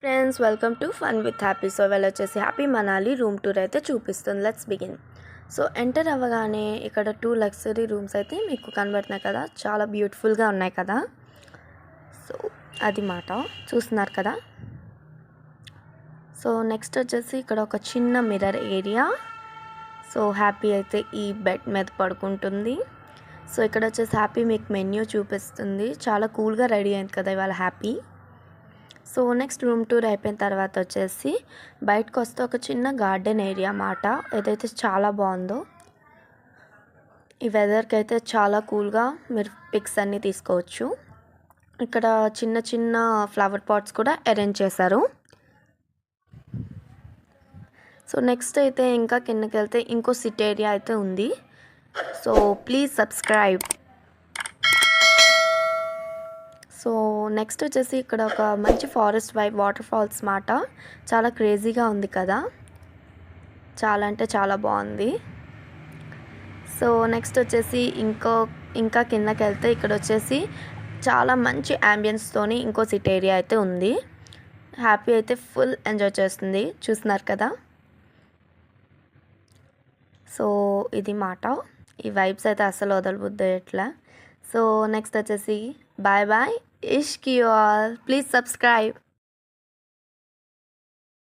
Friends welcome to fun with happy. So వచ్చేసి happy Manali room tour అయితే చూపిస్తుంది. Let's begin. So enter అవ్వగానే ఇక్కడ 2 లగ్జరీ రూమ్స్ అయితే మీకు కనబడుతున్నాయి కదా, చాలా బ్యూటిఫుల్గా ఉన్నాయి కదా. సో అది మాట చూస్తున్నారు కదా. సో నెక్స్ట్ వచ్చేసి ఇక్కడ ఒక చిన్న మిర్రర్ ఏరియా. సో హ్యాపీ అయితే ఈ బెడ్ మీద పడుకుంటుంది. సో ఇక్కడ వచ్చేసి హ్యాపీ మీకు మెన్యూ చూపిస్తుంది. చాలా కూల్గా రెడీ అయింది కదా ఇవాళ happy. So next room tour అయిపోయిన తర్వాత వచ్చేసి బయటకు వస్తే ఒక చిన్న గార్డెన్ ఏరియా మాట, ఏదైతే చాలా బాగుందో. ఈ వెదర్కి అయితే చాలా కూల్గా మీరు పిక్స్ అన్నీ తీసుకోవచ్చు. ఇక్కడ చిన్న చిన్న ఫ్లవర్ పాట్స్ కూడా అరేంజ్ చేశారు. సో నెక్స్ట్ అయితే ఇంకా కిందకి వెళ్తే ఇంకో సిట్ ఏరియా అయితే ఉంది. So please subscribe. So next వచ్చేసి ఇక్కడ ఒక మంచి ఫారెస్ట్ వైబ్ వాటర్ ఫాల్స్ మాట, చాలా క్రేజీగా ఉంది కదా, చాలా అంటే చాలా బాగుంది. సో నెక్స్ట్ వచ్చేసి ఇంకా కిందకి వెళ్తే ఇక్కడ వచ్చేసి చాలా మంచి యాంబియన్స్తోని ఇంకో సిట్ ఏరియా అయితే ఉంది. హ్యాపీ అయితే ఫుల్ ఎంజాయ్ చేస్తుంది, చూస్తున్నారు కదా. సో ఇది మాట, ఈ వైబ్స్ అయితే అస్సలు వదలబుద్ది ఎట్లా. సో నెక్స్ట్ వచ్చేసి bye bye. Ishq you all. Please subscribe.